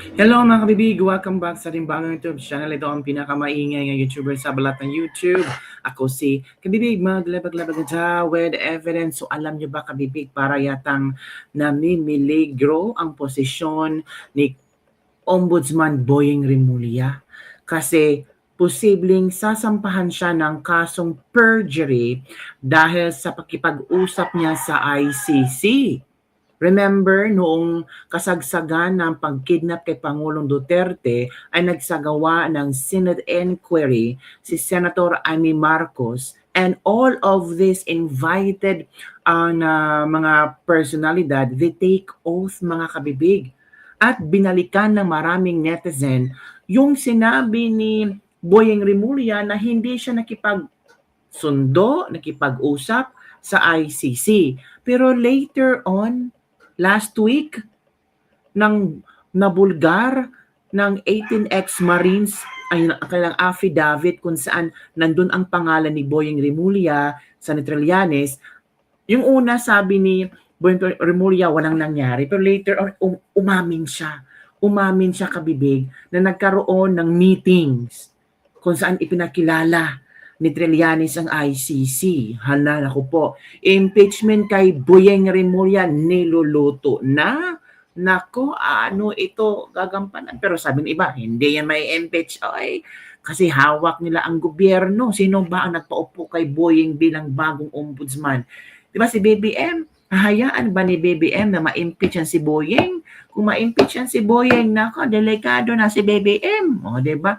Hello mga kabibig! Welcome back sa ating bagong YouTube channel. Ito ang pinakamaingay ng YouTuber sa balat ng YouTube. Ako si Kabibig, maglabag-labag na with evidence. So alam nyo ba kabibig, para yatang namimiligro ang posisyon ni Ombudsman Boyeng Rimulya. Kasi posibleng sasampahan siya ng kasong perjury dahil sa pakipag-usap niya sa ICC. Remember, noong kasagsagan ng pagkidnap kay Pangulong Duterte ay nagsagawa ng Senate inquiry si Senator Amy Marcos, and all of this invited na mga personalidad, they take oath mga kabibig. At binalikan ng maraming netizen yung sinabi ni Boyeng Rimulya na hindi siya nakipagsundo, nakipag-usap sa ICC. Pero later on, last week, nang nabulgar ng 18 ex-Marines ay kailang affidavit kung saan nandun ang pangalan ni Boyeng Rimulya sa Trillanes. Yung una sabi ni Boyeng Rimulya walang nangyari, pero later on umamin siya. Umamin siya kabibig na nagkaroon ng meetings kung saan ipinakilala ni Trillanes ang ICC. Hala ko po, impeachment kay Boyeng Rimulya niluluto na. Nako, ano ito gagampanan? Pero sabi ng iba, hindi yan may impeach. Ay, kasi hawak nila ang gobyerno. Sino ba ang nagpaupo kay Boyeng bilang bagong ombudsman? Di ba si BBM? Hahayaan ba ni BBM na ma-impeach yan si Boyeng? Kung ma-impeach yan si Boyeng, nako, delikado na si BBM. O, di ba?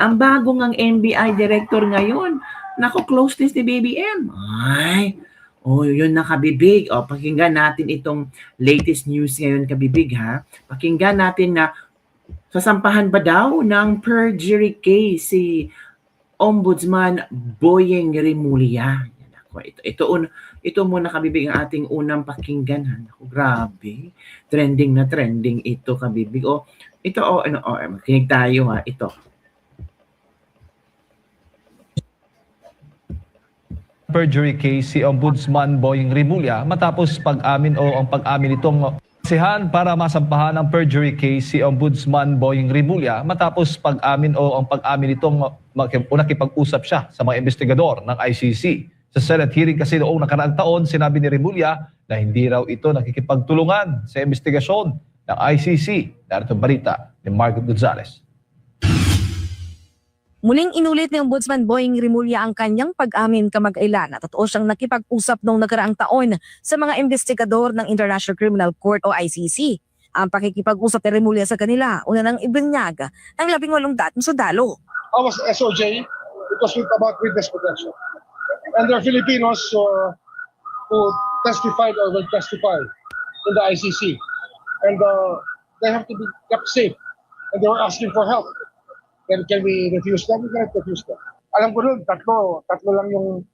Ang bagong ang NBI director ngayon, nako, close this ni BBM. Ay, yun na kabibig. Pakinggan natin itong latest news ngayon kabibig ha. Pakinggan natin na sasampahan ba daw ng perjury case si Ombudsman Boyeng Rimulya. Ito muna kabibig ang ating unang pakinggan ha. Naku, grabe. Trending na trending ito kabibig. Makinig tayo ha. Ito. Perjury case si Ombudsman Boyeng Rimulya matapos pag-amin ang pag-amin nitong sihan para masampahan ng perjury case si Ombudsman Boyeng Rimulya matapos pag-amin ang pag-amin nitong nakipag-usap siya sa mga investigador ng ICC. Sa Senate hearing kasi noong nakaraang taon, sinabi ni Rimulya na hindi raw ito nakikipagtulungan sa investigasyon ng ICC. Narito balita ni Margaret Gonzalez. Muling inulit ni Ombudsman Boyeng Rimulya ang kanyang pag-amin kamag-ailan at totoo siyang nakipag-usap noong nakaraang taon sa mga investigador ng International Criminal Court o ICC. Ang pakikipag-usap ni Rimulya sa kanila, una nang ibinyag ang 18 dating sundalo. I was SOJ, it was about witness protection. And there are Filipinos who testified or will testify in the ICC. And they have to be kept safe. And they were asking for help. Can we refuse them? We cannot refuse them. Alam ko nun, tatlo lang yung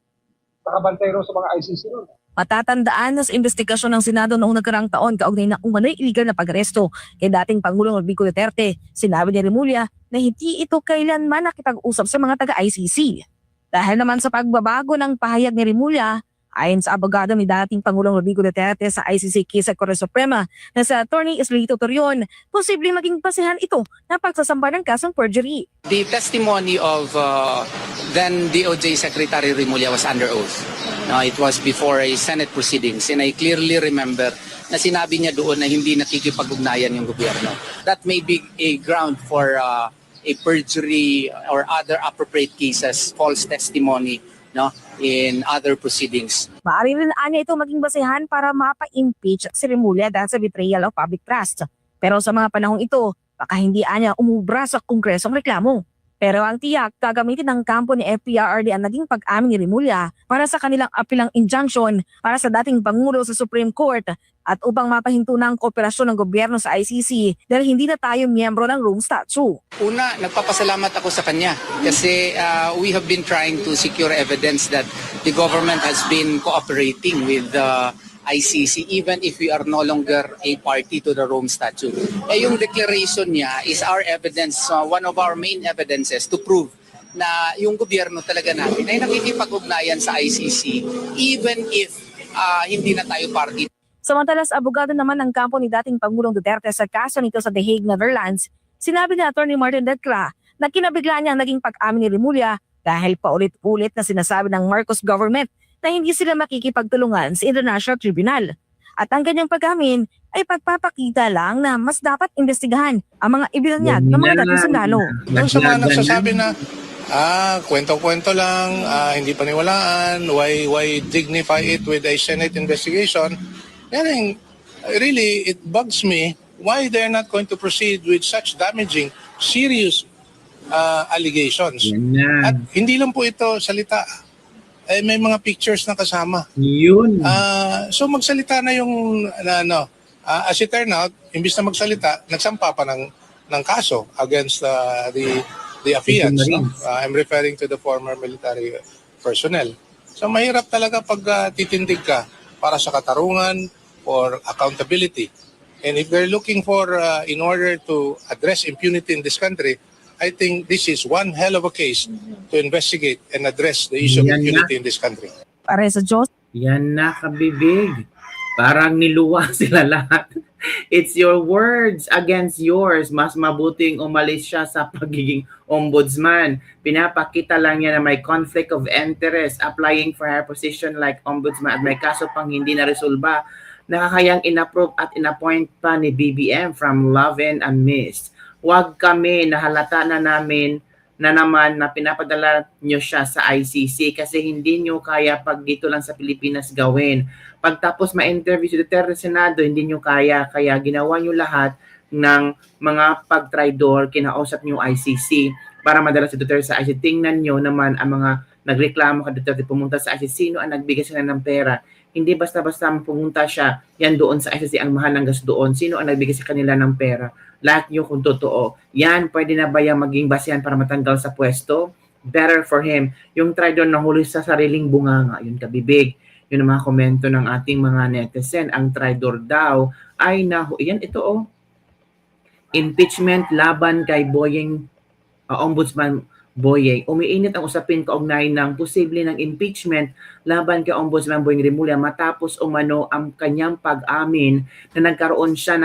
nakabantay ron sa mga ICC ron. Matatandaan na sa investigasyon ng Senado noong nakaraang taon kaugnay na umano'y illegal na pag-aresto kay dating Pangulong Rodrigo Duterte. Sinabi ni Rimulya na hindi ito kailanman nakipag-usap sa mga taga-ICC. Dahil naman sa pagbabago ng pahayag ni Rimulya, ayon sa abogado ni dating Pangulong Rodrigo Duterte sa ICC case sa Korte Suprema na sa Attorney Islito Torion, posibleng maging basihan ito na pagsasampa ng kasong perjury. The testimony of then DOJ Secretary Rimulya was under oath. No, it was before a Senate proceedings, and I clearly remember na sinabi niya doon na hindi nakikipag-ugnayan yung gobyerno. That may be a ground for a perjury or other appropriate cases, false testimony, no, in other proceedings. Maaari rin anya ito maging basehan para mapa-impeach si Rimulya dahil sa betrayal of public trust. Pero sa mga panahong ito, baka hindi anya umubra sa Kongreso ang reklamo. Pero ang tiyak, gagamitin ng kampo ni FPRRD ang naging pag-amin ni Rimulya para sa kanilang apilang injunction para sa dating Pangulo sa Supreme Court at upang mapahinto ng kooperasyon ng gobyerno sa ICC dahil hindi na tayo miyembro ng Rome Statute. Una, nagpapasalamat ako sa kanya kasi we have been trying to secure evidence that the government has been cooperating with the ICC even if we are no longer a party to the Rome Statute. Yung declaration niya is our evidence, one of our main evidences to prove na yung gobyerno talaga natin ay nakikipag-ugnayan sa ICC even if hindi na tayo party. Samantala sa abogado naman ng kampo ni dating Pangulong Duterte sa kaso nito sa The Hague, Netherlands, sinabi ni Atty. Martin Decla na kinabigla niya ang naging pag-amin ni Remulla dahil paulit-ulit na sinasabi ng Marcos government na hindi sila makikipagtulungan sa International Tribunal. At ang ganyang pag-amin ay pagpapakita lang na mas dapat investigahan ang mga ibinunyag ng mga dating sundalo. Doon sa mga nagsasabi na kwento-kwento lang, hindi paniwalaan, why dignify it with a Senate investigation? Yan, really, it bugs me why they're not going to proceed with such damaging, serious allegations. At hindi lang po ito salita. May mga pictures na kasama. Yun. So magsalita na yung as it turned out, imbis na magsalita, nagsampa pa ng kaso against the affiants. No? I'm referring to the former military personnel. So mahirap talaga pag titindig ka para sa katarungan or accountability. And if they're looking for, in order to address impunity in this country, I think this is one hell of a case to investigate and address the issue of impunity in this country. Para sa Diyos, Yan na, kabibig. Parang niluwa sila lahat. It's your words against yours. Mas mabuting umalis siya sa pagiging ombudsman. Pinapakita lang niya na may conflict of interest applying for her position like ombudsman at may kaso pang hindi na-resolba. Nakakayang inapprove at inappoint pa ni BBM from Love and Miss. Huwag kami, nahalata na namin na naman na pinapadala nyo siya sa ICC kasi hindi nyo kaya pag dito lang sa Pilipinas gawin. Pagtapos ma-interview si Duterte sa Senado, hindi nyo kaya ginawa nyo lahat ng mga pagtraidor, kinausap nyo ICC para madala si Duterte sa ICC. Tingnan nyo naman ang mga nagreklamo kay Duterte pumunta sa ICC, sino ang nagbigay sila ng pera. Hindi basta-basta pumunta siya, yan doon sa ICC, ang mahal ng gas doon. Sino ang nagbigay sa kanila ng pera? Lahat nyo kung totoo. Yan, pwede na ba yung maging basihan para matanggal sa pwesto? Better for him. Yung traidor na huli sa sariling bunganga, yun kabibig. Yun ang mga komento ng ating mga netizen. Ang traidor daw ay yan ito impeachment laban kay Boyeng, Ombudsman Boyeng. Umiinit ang usapin kaugnay ng posible ng impeachment laban kay Ombudsman Boyeng Remulla matapos umano ang kanyang pag-amin na nagkaroon siya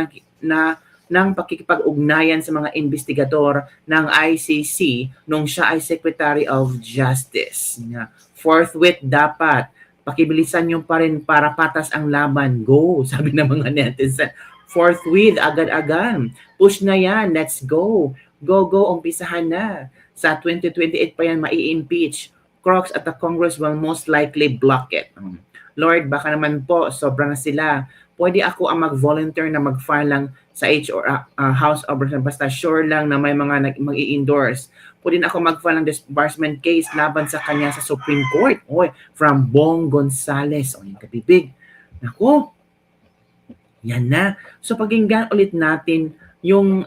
ng pakikipag-ugnayan sa mga investigador ng ICC nung siya ay Secretary of Justice. Forthwith dapat, pakibilisan nyo pa rin para patas ang laban. Go, sabi ng mga netizen. Forthwith, agad-agad. Push na yan, let's go. Go, umpisahan na. Sa 2028 pa yan mai-impeach. Crocs at the Congress will most likely block it. Lord, baka naman po, sobrang na sila. Pwede ako ang mag-volunteer na mag-file lang sa House of Representatives. Basta sure lang na may mga mag-i-endorse. Pwede na ako mag-file ng disbursement case laban sa kanya sa Supreme Court. From Bong Gonzales. Yung kabibig. Naku, yan na. So pakinggan ulit natin yung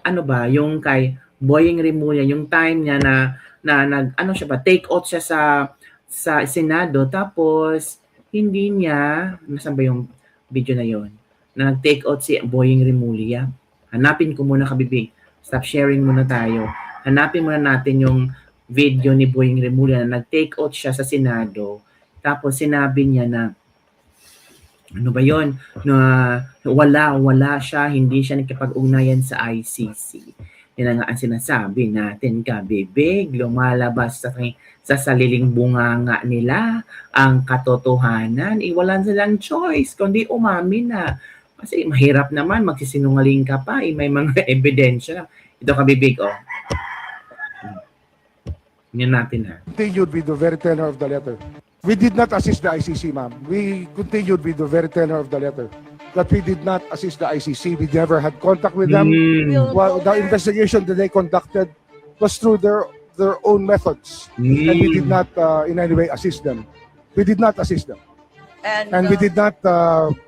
yung kay Boyeng Remulla, yung time niya na take out siya sa Senado, tapos hindi niya, nasan ba yung video na yon? Na nag-take out si Boyeng Remulla. Hanapin ko muna, kabibig. Stop sharing muna tayo. Hanapin muna natin yung video ni Boyeng Remulla na nag-take out siya sa Senado. Tapos sinabi niya na ano ba yon? Na wala siya, hindi siya nakipag-ugnayan sa ICC. Yan nga ang sinasabi natin, kabibig, lumalabas sa saliling bunganga nila ang katotohanan. Walan silang choice, kundi umamin na. Kasi mahirap naman, magsisinungaling ka pa, may mga ebidensya. Ito kabibig, Yan natin Continued with the very tenor of the letter. We did not assist the ICC, ma'am. We continued with the very tenor of the letter. That we did not assist the ICC. We never had contact with them. Well, the investigation that they conducted was through their own methods. And we did not in any way assist them. We did not assist them. And we did not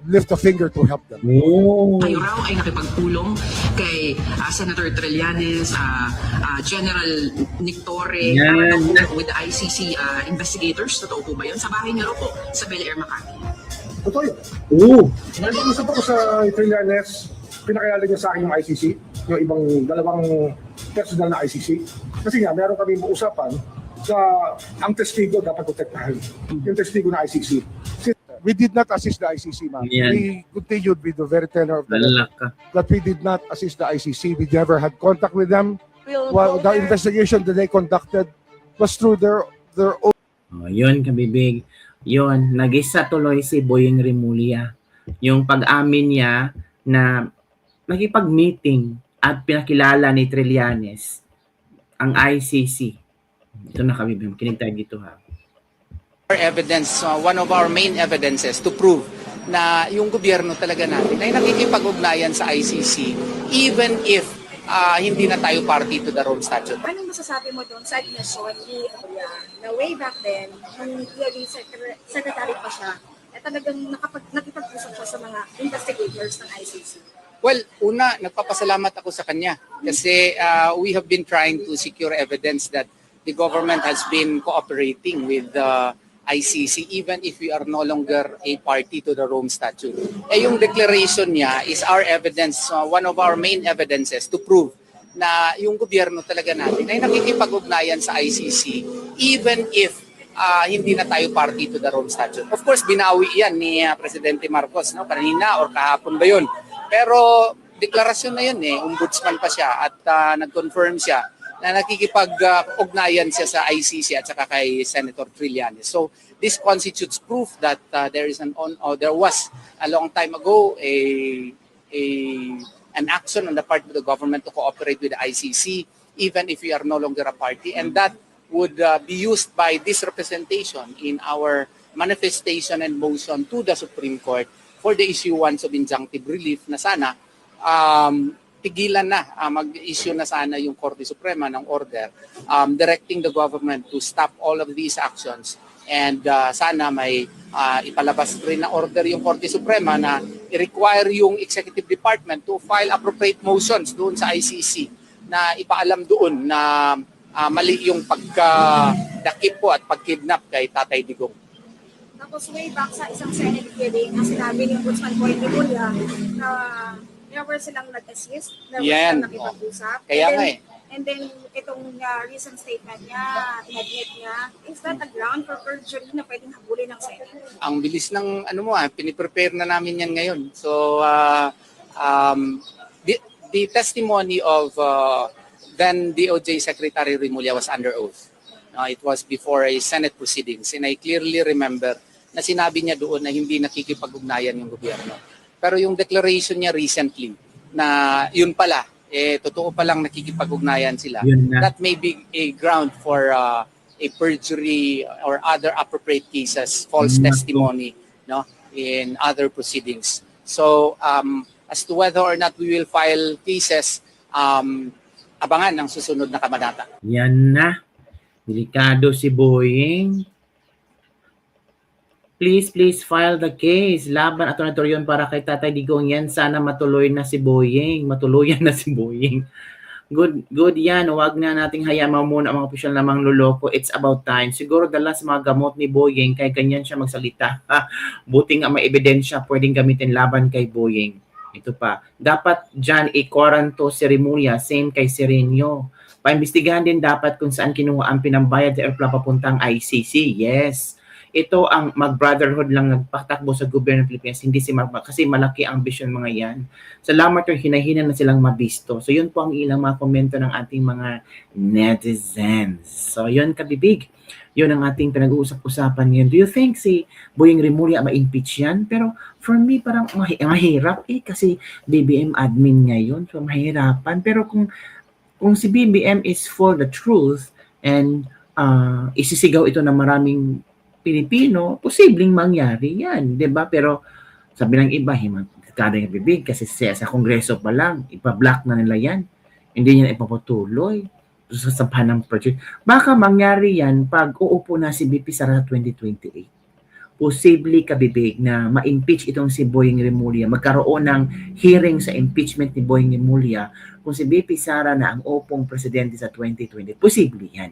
lift a finger to help them. Kayo raw ay nakipagpulong kay Senator Trillanes, General Nick Torre, with the ICC investigators. Totoo po ba yun? Sa bahay niyo po, sa Bel Air, Makati. Totoo yun. Nag-usap ako sa Trillanes, pinakilala niya sa akin yung ICC, yung ibang dalawang personal na ICC. Kasi nga, meron kami usapan sa ang testigo dapat protektahan. Yung testigo na ICC. We did not assist the ICC, ma'am. Yan. We continued with the very tenor of the letter Lalak ka. that we did not assist the ICC. We never had contact with them. We'll Well, go the there. investigation that they conducted was through their own. Oh, yun, kabibig. Yun, nag-isa tuloy si Boyeng Rimulya. Yung pag-amin niya na nakipag-meeting at pinakilala ni Trillanes ang ICC. Ito na kabibig. Kinig tayo dito ha. Our evidence, one of our main evidences to prove na yung gobyerno talaga natin ay nakikipag-ugnayan sa ICC even if hindi na tayo party to the Rome Statute. Anong masasabi mo doon sa admission ni Kuya na way back then, nung DOJ secretary pa siya, talagang nakipag-usap siya sa mga investigators ng ICC? Well, una, nagpapasalamat ako sa kanya kasi we have been trying to secure evidence that the government has been cooperating with the ICC even if we are no longer a party to the Rome Statute. Yung declaration niya is our evidence, one of our main evidences to prove na yung gobyerno talaga natin ay nakikipag-ugnayan sa ICC even if hindi na tayo party to the Rome Statute. Of course, binawi yan ni Presidente Marcos, no? Kanina or kahapon ba yun? Pero deklarasyon na yun ombudsman pa siya at nag-confirm siya na nakikipag-ugnayan siya sa ICC at saka kay Senator Trillanes. So this constitutes proof that there was a long time ago an action on the part of the government to cooperate with the ICC even if we are no longer a party, and that would be used by this representation in our manifestation and motion to the Supreme Court for the issuance of injunctive relief na sana tigilan na, mag-issue na sana yung Korte Suprema ng order directing the government to stop all of these actions, and sana may ipalabas rin na order yung Korte Suprema na i-require yung Executive Department to file appropriate motions doon sa ICC na ipaalam doon na mali yung pagkadakip po at pagkidnap kay Tatay Digong. Tapos way back sa isang Senate hearing na sinabi ni Ombudsman Boyeng Rimulya na never silang nag-assist, never Yan. silang nakipag-usap. Kaya nga And then, itong recent statement niya, in-admit niya, is that a ground for perjury na pwedeng habulin ng Senate? Ang bilis ng piniprepare na namin yan ngayon. So, the testimony of then DOJ Secretary Rimulya was under oath. It was before a Senate proceedings, and I clearly remember na sinabi niya doon na hindi nakikipag-ugnayan yung gobyerno. Pero yung declaration niya recently na yun pala, totoo palang nakikipag-ugnayan sila, that may be a ground for a perjury or other appropriate cases, false testimony, no, in other proceedings. So, as to whether or not we will file cases, abangan ang susunod na kabanata. Yan na. Delikado si Boyeng. Please file the case. Laban at Torion para kay Tatay Digong yan. Sana matuloy na si Boyeng. Matuluyan na si Boyeng. Good yan. Huwag na nating hayaan muna ang mga opisyal na mangluloko. It's about time. Siguro dala sa mga gamot ni Boyeng kaya ganyan siya magsalita. Buti nga may ebidensya pwedeng gamitin laban kay Boyeng. Ito pa. Dapat dyan i-quaranto si Rimulya. Same kay Sereno. Paimbestigahan din dapat kung saan kinuha ang pinambayad sa airplane papuntang ICC. Yes. Ito ang mag-brotherhood lang nagpatakbo sa gobyerno ng Pilipinas, hindi si Marcos, kasi malaki ang ambisyon mga yan. Salamat yung hinahina na silang mabisto. So yun po ang ilang mga komento ng ating mga netizens. So yun kabibig. Yun ang ating pinag-uusap-usapan ngayon. Do you think si Boyeng Rimulya ma-impeach yan? Pero for me parang mahirap kasi BBM admin ngayon. So mahirapan. Pero kung si BBM is for the truth and isisigaw ito ng maraming Pilipino, posibleng mangyari yan, 'di ba? Pero sabi ng iba, kada yung bibig kasi sa Kongreso pa lang, ipa-block na nila yan. Hindi niya ipapatuloy sa sampahan ng perjury. Baka mangyari yan pag uupo na si BP Sara 2028. Posible kabibig na ma-impeach itong si Boyeng Rimulya. Magkaroon ng hearing sa impeachment ni Boyeng Rimulya kung si BP Sara na ang upong presidente sa 2020. Posible yan.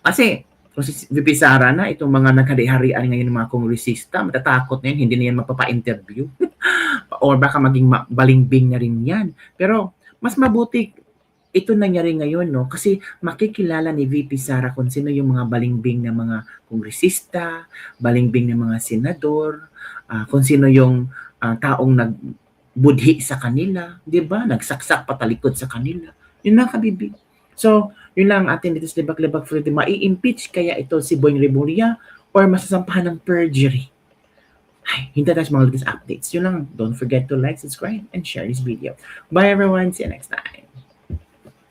Kasi kung si VP Sara na, itong mga nagkari-harian ngayon ng mga kongresista, matatakot na yun, hindi na yan magpapa-interview. Or baka maging balingbing na rin yan. Pero mas mabuti ito nangyari ngayon, no? Kasi makikilala ni VP Sara kung sino yung mga balingbing ng mga kongresista, balingbing ng mga senador, kung sino yung taong nagbudhi sa kanila, di ba? Nagsaksak patalikod sa kanila. Yun lang, kabibig. So, yun lang atin dito sa Libak-Libak Friday. Mai-impeach kaya ito si Boying Remulla or masasampahan ng perjury? Ay, hintay tayo sa mga latest updates. Yun lang. Don't forget to like, subscribe, and share this video. Bye everyone. See you next time.